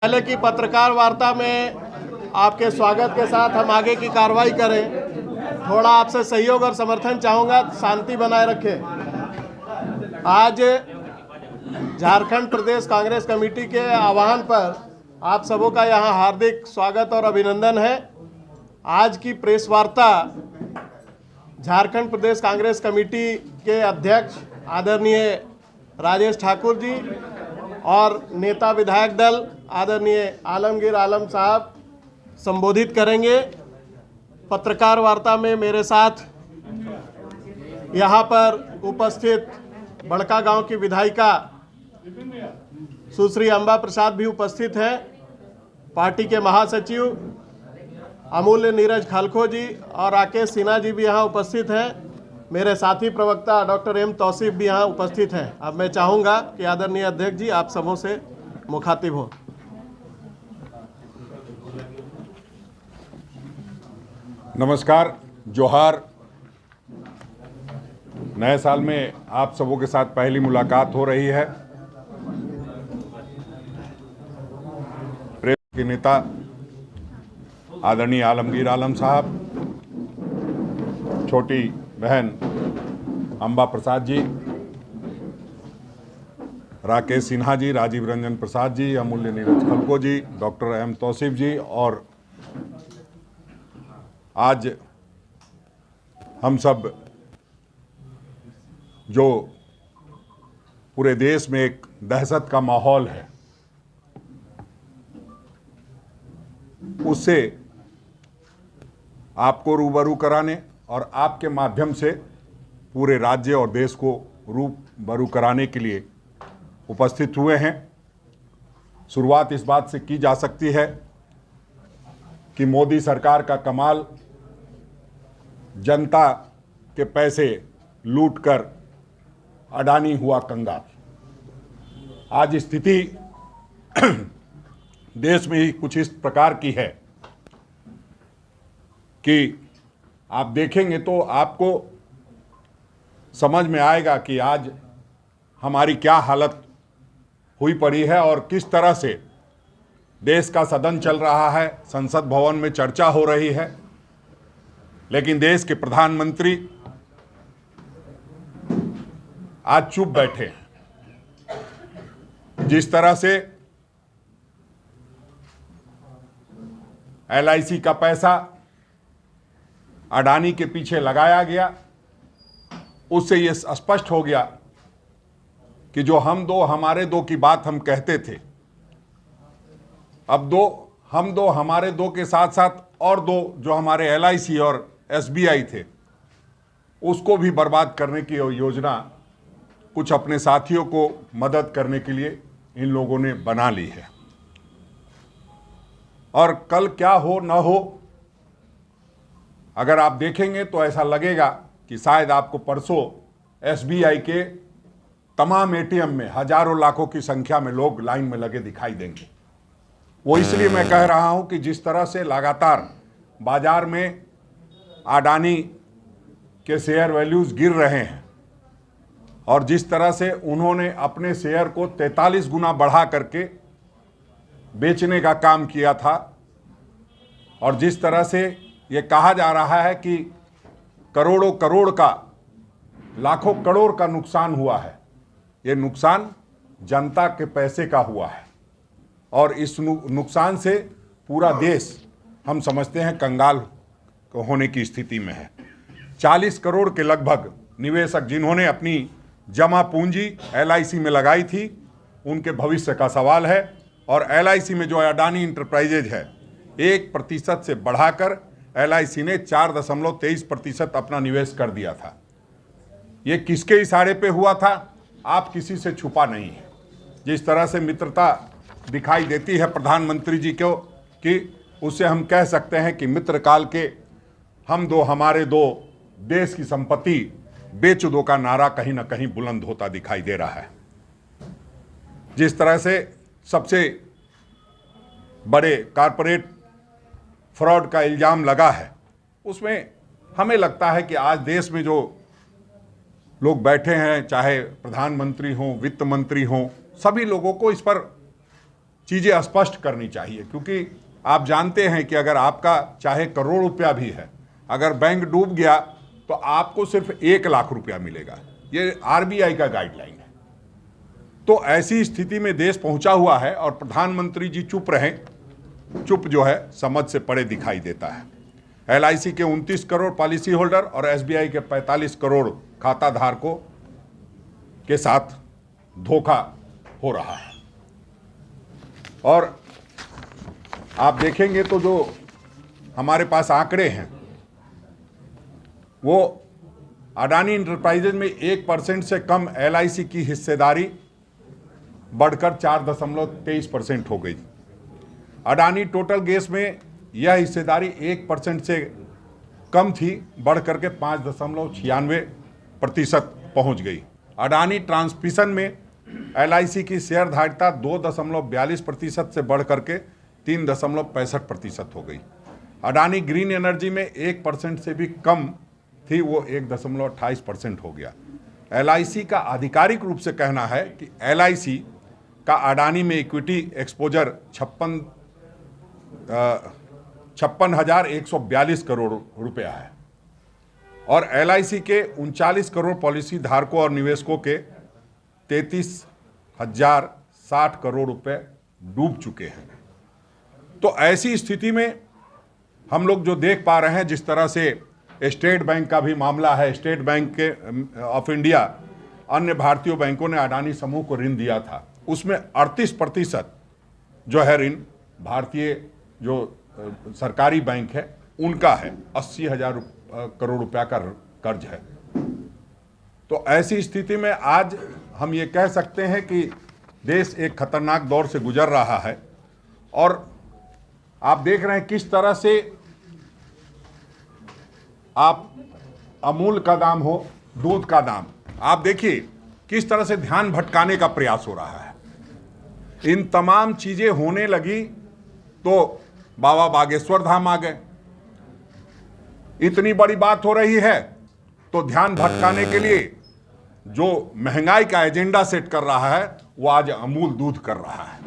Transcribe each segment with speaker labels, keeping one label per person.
Speaker 1: पहले की पत्रकार वार्ता में आपके स्वागत के साथ हम आगे की कार्रवाई करें। थोड़ा आपसे सहयोग और समर्थन चाहूँगा, शांति बनाए रखें। आज झारखंड प्रदेश कांग्रेस कमेटी के आह्वान पर आप सबों का यहाँ हार्दिक स्वागत और अभिनंदन है। आज की प्रेस वार्ता झारखंड प्रदेश कांग्रेस कमेटी के अध्यक्ष आदरणीय राजेश ठाकुर जी और नेता विधायक दल आदरणीय आलमगीर आलम साहब संबोधित करेंगे। पत्रकार वार्ता में मेरे साथ यहाँ पर उपस्थित बड़का गांव की विधायिका सुश्री अंबा प्रसाद भी उपस्थित हैं। पार्टी के महासचिव अमूल्य नीरज खालखो जी और राकेश सिन्हा जी भी यहाँ उपस्थित हैं। मेरे साथी प्रवक्ता डॉक्टर एम तौसीफ भी यहाँ उपस्थित हैं। अब मैं चाहूँगा कि आदरणीय अध्यक्ष जी आप सबों से मुखातिब हों।
Speaker 2: नमस्कार, जोहार। नए साल में आप सबों के साथ पहली मुलाकात हो रही है। प्रेस के नेता आदरणीय आलमगीर आलम साहब, छोटी बहन अंबा प्रसाद जी, राकेश सिन्हा जी, राजीव रंजन प्रसाद जी, अमूल्य नीरज खालखो जी, डॉक्टर एम तौसीफ जी, और आज हम सब जो पूरे देश में एक दहशत का माहौल है, उससे आपको रूबरू कराने और आपके माध्यम से पूरे राज्य और देश को रूबरू कराने के लिए उपस्थित हुए हैं। शुरुआत इस बात से की जा सकती है कि मोदी सरकार का कमाल जनता के पैसे लूटकर अडानी हुआ कंगाल। आज स्थिति देश में ही कुछ इस प्रकार की है कि आप देखेंगे तो आपको समझ में आएगा कि आज हमारी क्या हालत हुई पड़ी है और किस तरह से देश का सदन चल रहा है, संसद भवन में चर्चा हो रही है, लेकिन देश के प्रधानमंत्री आज चुप बैठे हैं। जिस तरह से LIC का पैसा अडानी के पीछे लगाया गया, उससे यह स्पष्ट हो गया कि जो हम दो हमारे दो की बात हम कहते थे, अब हम दो हमारे दो के साथ साथ और दो जो हमारे LIC और SBI थे, उसको भी बर्बाद करने की योजना कुछ अपने साथियों को मदद करने के लिए इन लोगों ने बना ली है। और कल क्या हो न हो, अगर आप देखेंगे तो ऐसा लगेगा कि शायद आपको परसों SBI के तमाम ATM में हजारों लाखों की संख्या में लोग लाइन में लगे दिखाई देंगे। वो इसलिए मैं कह रहा हूं कि जिस तरह से लगातार बाजार में अडानी के शेयर वैल्यूज गिर रहे हैं और जिस तरह से उन्होंने अपने शेयर को 43 गुना बढ़ा करके बेचने का काम किया था, और जिस तरह से ये कहा जा रहा है कि करोड़ों करोड़ का, लाखों करोड़ का नुकसान हुआ है, ये नुकसान जनता के पैसे का हुआ है और इस नुकसान से पूरा देश हम समझते हैं कंगाल होने की स्थिति में है। 40 करोड़ के लगभग निवेशक जिन्होंने अपनी जमा पूंजी LIC में लगाई थी, उनके भविष्य का सवाल है। और LIC में जो अडानी इंटरप्राइजेज है, 1% से बढ़ाकर LIC ने 4.23% अपना निवेश कर दिया था। ये किसके इशारे पे हुआ था, आप किसी से छुपा नहीं है। जिस तरह से मित्रता दिखाई देती है प्रधानमंत्री जी को, कि उससे हम कह सकते हैं कि मित्र काल के हम दो हमारे दो, देश की संपत्ति बेच दो का नारा कहीं ना कहीं बुलंद होता दिखाई दे रहा है। जिस तरह से सबसे बड़े कारपोरेट फ्रॉड का इल्जाम लगा है, उसमें हमें लगता है कि आज देश में जो लोग बैठे हैं, चाहे प्रधानमंत्री हों, वित्त मंत्री हों, सभी लोगों को इस पर चीज़ें स्पष्ट करनी चाहिए, क्योंकि आप जानते हैं कि अगर आपका चाहे करोड़ रुपया भी है, अगर बैंक डूब गया तो आपको सिर्फ 1 लाख रुपया मिलेगा। ये आरबीआई का गाइडलाइन है। तो ऐसी स्थिति में देश पहुंचा हुआ है और प्रधानमंत्री जी चुप रहें, चुप जो है समझ से परे दिखाई देता है। एलआईसी के 29 करोड़ पॉलिसी होल्डर और एसबीआई के 45 करोड़ खाता धारकों के साथ धोखा हो रहा है। और आप देखेंगे तो जो हमारे पास आंकड़े हैं वो अडानी इंटरप्राइजेज में 1% से कम एलआईसी की हिस्सेदारी बढ़कर 4.23% हो गई। अडानी टोटल गैस में यह हिस्सेदारी 1% से कम थी, बढ़ करके 5.96% पहुंच गई। अडानी ट्रांसमिशन में एलआईसी की शेयरधारिता 2.42% से बढ़ करके 3.65% हो गई। अडानी ग्रीन एनर्जी में 1% से भी कम थी, वो 1.28% हो गया। एलआईसी का आधिकारिक रूप से कहना है कि एलआईसी का अडानी में इक्विटी एक्सपोजर 56,142 करोड़ रुपया है और एलआईसी के 39 करोड़ पॉलिसी धारकों और निवेशकों के 33,060 करोड़ रुपए डूब चुके हैं। तो ऐसी स्थिति में हम लोग जो देख पा रहे हैं, जिस तरह से स्टेट बैंक का भी मामला है, स्टेट बैंक के ऑफ इंडिया अन्य भारतीय बैंकों ने अडानी समूह को ऋण दिया था, उसमें 38% जो है ऋण भारतीय जो सरकारी बैंक है उनका है। 80,000 करोड़ रुपया का कर्ज है। तो ऐसी स्थिति में आज हम ये कह सकते हैं कि देश एक खतरनाक दौर से गुजर रहा है और आप देख रहे हैं किस तरह से आप अमूल का दाम हो, दूध का दाम, आप देखिए किस तरह से ध्यान भटकाने का प्रयास हो रहा है। इन तमाम चीजें होने लगी तो बाबा बागेश्वर धाम आ गए। इतनी बड़ी बात हो रही है तो ध्यान भटकाने के लिए जो महंगाई का एजेंडा सेट कर रहा है वो आज अमूल दूध कर रहा है।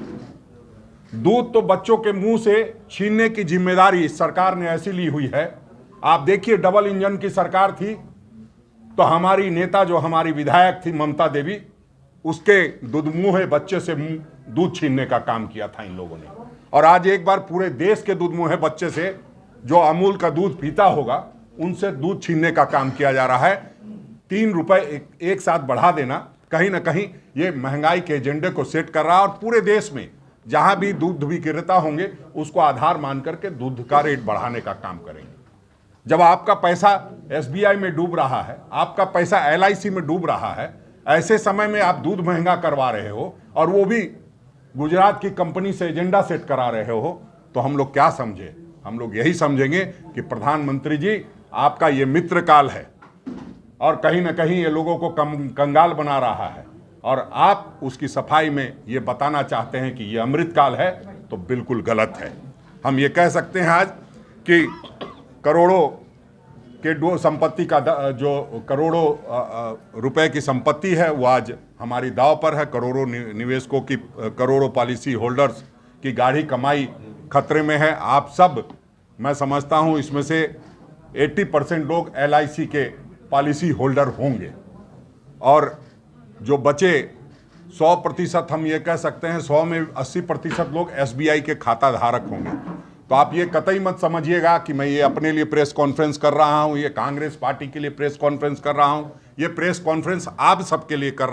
Speaker 2: दूध तो बच्चों के मुंह से छीनने की जिम्मेदारी इस सरकार ने ऐसी ली हुई है। आप देखिए, डबल इंजन की सरकार थी तो हमारी नेता जो हमारी विधायक थी ममता देवी, उसके दुधमुहे बच्चे से दूध छीनने का काम किया था इन लोगों ने। और आज एक बार पूरे देश के दुधमुहे बच्चे से जो अमूल का दूध पीता होगा उनसे दूध छीनने का काम किया जा रहा है। 3 रुपए एक साथ बढ़ा देना कहीं ना कहीं ये महंगाई के एजेंडे को सेट कर रहा है और पूरे देश में जहां भी दूध विक्रेता होंगे उसको आधार मान करके दूध का रेट बढ़ाने का काम करेंगे। जब आपका पैसा एसबीआई में डूब रहा है, आपका पैसा एलआईसी में डूब रहा है, ऐसे समय में आप दूध महंगा करवा रहे हो और वो भी गुजरात की कंपनी से एजेंडा सेट करा रहे हो, तो हम लोग क्या समझे? हम लोग यही समझेंगे कि प्रधानमंत्री जी आपका ये मित्र काल है और कहीं ना कहीं ये लोगों को कंगाल बना रहा है और आप उसकी सफाई में ये बताना चाहते हैं कि ये अमृत काल है, तो बिल्कुल गलत है। हम ये कह सकते हैं आज कि करोड़ों के संपत्ति का जो करोड़ों रुपए की संपत्ति है वो आज हमारी दाव पर है। करोड़ों निवेशकों की, करोड़ों पॉलिसी होल्डर्स की गाढ़ी कमाई खतरे में है। आप सब, मैं समझता हूं इसमें से 80% लोग एलआईसी के पॉलिसी होल्डर होंगे और जो बचे 100% हम ये कह सकते हैं 100 में 80% लोग एसबीआई के खाता धारक होंगे। तो आप ये कतई मत समझिएगा कि मैं ये अपने लिए प्रेस कॉन्फ्रेंस कर रहा हूँ, ये कांग्रेस पार्टी के लिए प्रेस कॉन्फ्रेंस कर रहा हूँ। ये प्रेस कॉन्फ्रेंस आप सबके लिए कर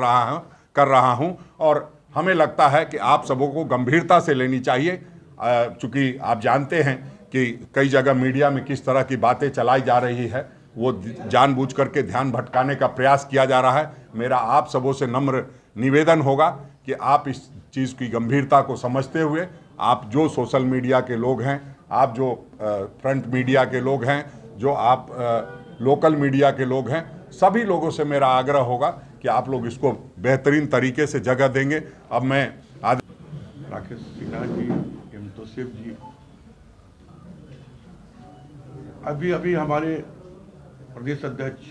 Speaker 2: रहा हूँ और हमें लगता है कि आप सबों को गंभीरता से लेनी चाहिए, चूँकि आप जानते हैं कि कई जगह मीडिया में किस तरह की बातें चलाई जा रही है, वो जानबूझ करके ध्यान भटकाने का प्रयास किया जा रहा है। मेरा आप सबों से नम्र निवेदन होगा कि आप इस चीज़ की गंभीरता को समझते हुए, आप जो सोशल मीडिया के लोग हैं, आप जो फ्रंट मीडिया के लोग हैं, जो आप लोकल मीडिया के लोग हैं, सभी लोगों से मेरा आग्रह होगा कि आप लोग इसको बेहतरीन तरीके से जगह देंगे। अब मैं
Speaker 3: राकेश सिन्हा जी, एम तोसेफ जी, अभी हमारे प्रदेश अध्यक्ष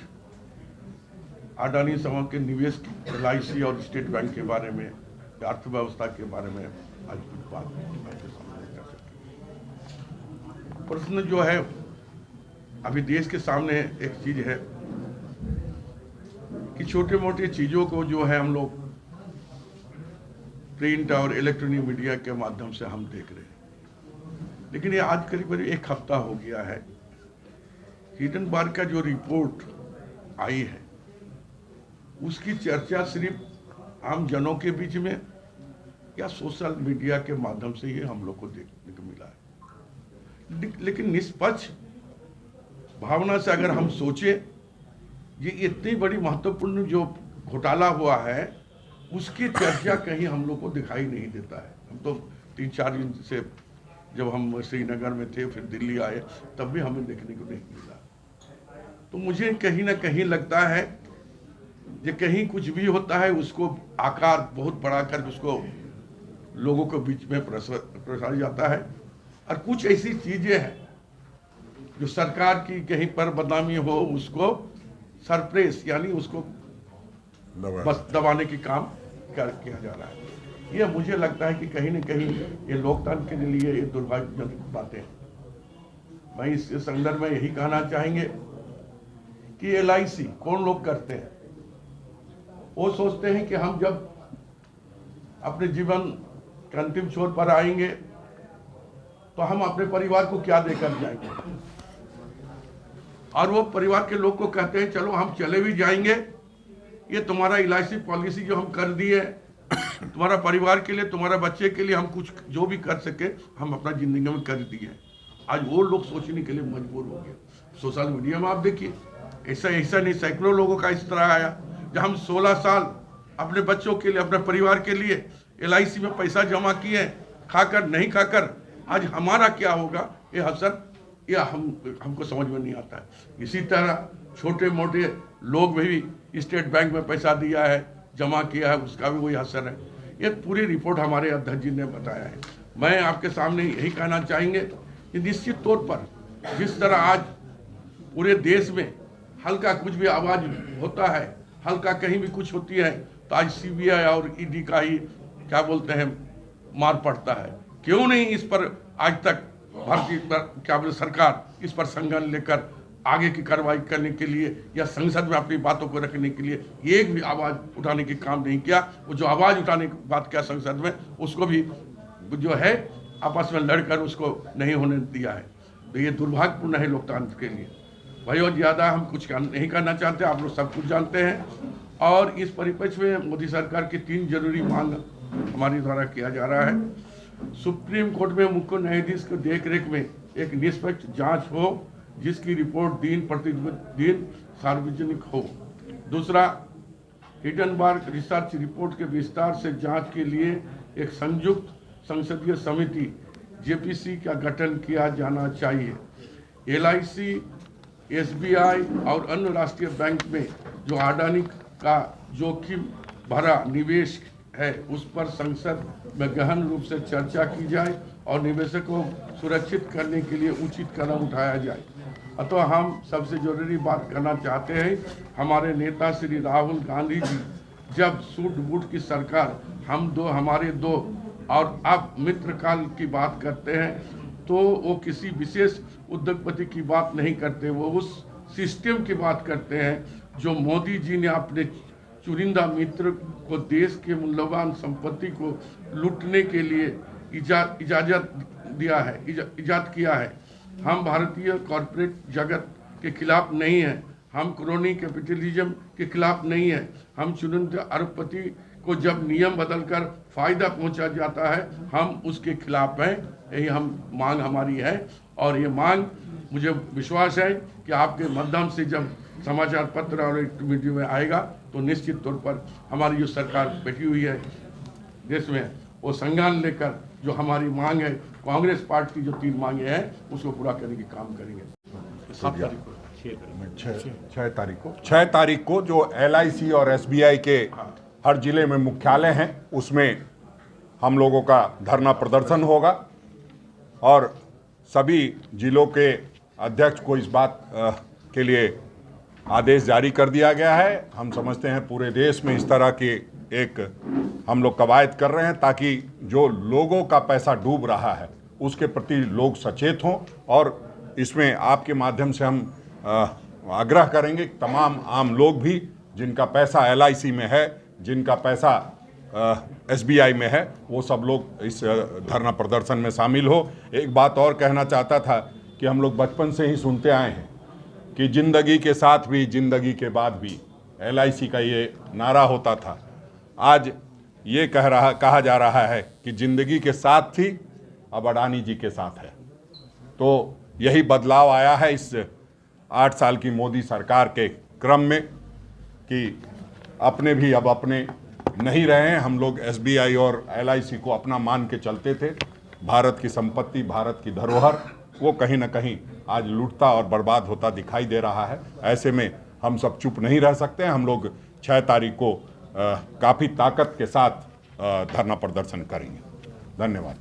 Speaker 3: अडानी समूह के निवेश एलआईसी और स्टेट बैंक के बारे में, अर्थव्यवस्था के बारे में आज बात आपके सामने कर सकें। प्रश्न जो है अभी देश के सामने एक चीज है कि छोटे मोटे चीज़ों को जो है हम लोग प्रिंट और इलेक्ट्रॉनिक मीडिया के माध्यम से हम देख रहे हैं, लेकिन ये आज करीब एक हफ्ता हो गया है हिंडनबर्ग का जो रिपोर्ट आई है उसकी चर्चा सिर्फ आम जनों के बीच में या सोशल मीडिया के माध्यम से ही हम लोग को देखने को मिला है। लेकिन निष्पक्ष भावना से अगर हम सोचे ये इतनी बड़ी महत्वपूर्ण जो घोटाला हुआ है उसकी चर्चा कहीं हम लोग को दिखाई नहीं देता है। हम तो 3-4 दिन से जब हम श्रीनगर में थे फिर दिल्ली आए तब भी हमें देखने को नहीं मिला। तो मुझे कहीं ना कहीं लगता है कि कहीं कुछ भी होता है उसको आकार बहुत बड़ा कर उसको लोगों के बीच में प्रसार जाता है, और कुछ ऐसी चीजें हैं जो सरकार की कहीं पर बदनामी हो उसको सरप्रेस यानी उसको बस दबाने की काम किया जा रहा है। ये मुझे लगता है कि कहीं न कहीं ये लोकतंत्र के लिए ये दुर्भाग्यजनक बातें हैं। मैं इस संदर्भ में यही कहना चाहेंगे कि LIC कौन लोग करते हैं, वो सोचते हैं कि हम जब अपने जीवन के अंतिम छोर पर आएंगे तो हम अपने परिवार को क्या देकर जाएंगे, और वो परिवार के लोग को कहते हैं चलो हम चले भी जाएंगे, ये तुम्हारा LIC पॉलिसी जो हम कर दी है तुम्हारा परिवार के लिए तुम्हारा बच्चे के लिए हम कुछ जो भी कर सके हम अपना जिंदगी में कर दिए। आज वो लोग सोचने के लिए मजबूर हो गए। सोशल मीडिया में आप देखिए ऐसा नहीं सैकड़ों लोगों का इस तरह आया जब हम 16 साल अपने बच्चों के लिए अपने परिवार के लिए LIC में पैसा जमा किए खाकर नहीं खाकर आज हमारा क्या होगा ये असर या हमको समझ में नहीं आता है। इसी तरह छोटे मोटे लोग भी स्टेट बैंक में पैसा दिया है जमा किया है उसका भी वही असर है। ये पूरी रिपोर्ट हमारे अध्यक्ष जी ने बताया है। मैं आपके सामने यही कहना चाहेंगे कि निश्चित तौर पर जिस तरह आज पूरे देश में हल्का कुछ भी आवाज होता है, हल्का कहीं भी कुछ होती है तो आज CBI और ED का ही क्या बोलते हैं मार पड़ता है। क्यों नहीं इस पर आज तक भारतीय क्या बोले सरकार इस पर संज्ञान लेकर आगे की कार्रवाई करने के लिए या संसद में अपनी बातों को रखने के लिए एक भी आवाज उठाने की काम नहीं किया। वो जो आवाज उठाने की बात किया संसद में उसको भी जो है आपस में लड़कर उसको नहीं होने दिया है। तो ये दुर्भाग्यपूर्ण है लोकतंत्र के लिए। भाई और ज़्यादा हम कुछ नहीं करना चाहते, आप लोग सब कुछ जानते हैं। और इस परिप्रेक्ष्य में मोदी सरकार की 3 जरूरी मांग हमारे द्वारा किया जा रहा है। सुप्रीम कोर्ट में मुख्य न्यायाधीश के देखरेख में एक निष्पक्ष जांच हो जिसकी रिपोर्ट दिन प्रतिदिन सार्वजनिक हो। दूसरा, हिंडनबर्ग रिसर्च रिपोर्ट के विस्तार से जांच के लिए एक संयुक्त संसदीय समिति JPC का गठन किया जाना चाहिए। LIC, SBI और अन्य राष्ट्रीय बैंक में जो अडानी का जोखिम भरा निवेश है उस पर संसद में गहन रूप से चर्चा की जाए और निवेशकों को सुरक्षित करने के लिए उचित कदम उठाया जाए। अतः हम सबसे जरूरी बात करना चाहते हैं, हमारे नेता श्री राहुल गांधी जी जब सूट बूट की सरकार हम दो हमारे दो और अब मित्र काल की बात करते हैं तो वो किसी विशेष उद्योगपति की बात नहीं करते, वो उस सिस्टम की बात करते हैं जो मोदी जी ने अपने चुनिंदा मित्र को देश के मूल्यवान संपत्ति को लूटने के लिए इजाजत दिया है, इजाद किया है। हम भारतीय कॉरपोरेट जगत के खिलाफ नहीं हैं, हम क्रोनी कैपिटलिज्म के खिलाफ नहीं हैं। हम चुनिंदा अरबपति को जब नियम बदलकर फायदा पहुंचा जाता है हम उसके खिलाफ हैं। यही हम मांग हमारी है और ये मांग मुझे विश्वास है कि आपके माध्यम से जब समाचार पत्र और मीडिया में आएगा तो निश्चित तौर पर हमारी जो सरकार बैठी हुई है देश में वो संज्ञान लेकर जो हमारी मांग है कांग्रेस पार्टी जो 3 मांगे हैं उसको पूरा करने की काम करेंगे। 7 तारीख को
Speaker 2: 6 तारीख को जो LIC और SBI के हर जिले में मुख्यालय हैं उसमें हम लोगों का धरना प्रदर्शन होगा और सभी जिलों के अध्यक्ष को इस बात के लिए आदेश जारी कर दिया गया है। हम समझते हैं पूरे देश में इस तरह के एक हम लोग कवायद कर रहे हैं ताकि जो लोगों का पैसा डूब रहा है उसके प्रति लोग सचेत हों। और इसमें आपके माध्यम से हम आग्रह करेंगे कि तमाम आम लोग भी जिनका पैसा LIC में है, जिनका पैसा SBI में है, वो सब लोग इस धरना प्रदर्शन में शामिल हो। एक बात और कहना चाहता था कि हम लोग बचपन से ही सुनते आए हैं कि ज़िंदगी के साथ भी ज़िंदगी के बाद भी, LIC का ये नारा होता था। आज ये कहा जा रहा है कि ज़िंदगी के साथ थी, अब अडानी जी के साथ है। तो यही बदलाव आया है इस 8 साल की मोदी सरकार के क्रम में कि अपने भी अब अपने नहीं रहे हैं। हम लोग SBI और LIC को अपना मान के चलते थे। भारत की संपत्ति, भारत की धरोहर, वो कहीं ना कहीं आज लूटता और बर्बाद होता दिखाई दे रहा है। ऐसे में हम सब चुप नहीं रह सकते हैं। हम लोग 6 तारीख को काफ़ी ताकत के साथ धरना प्रदर्शन करेंगे। धन्यवाद।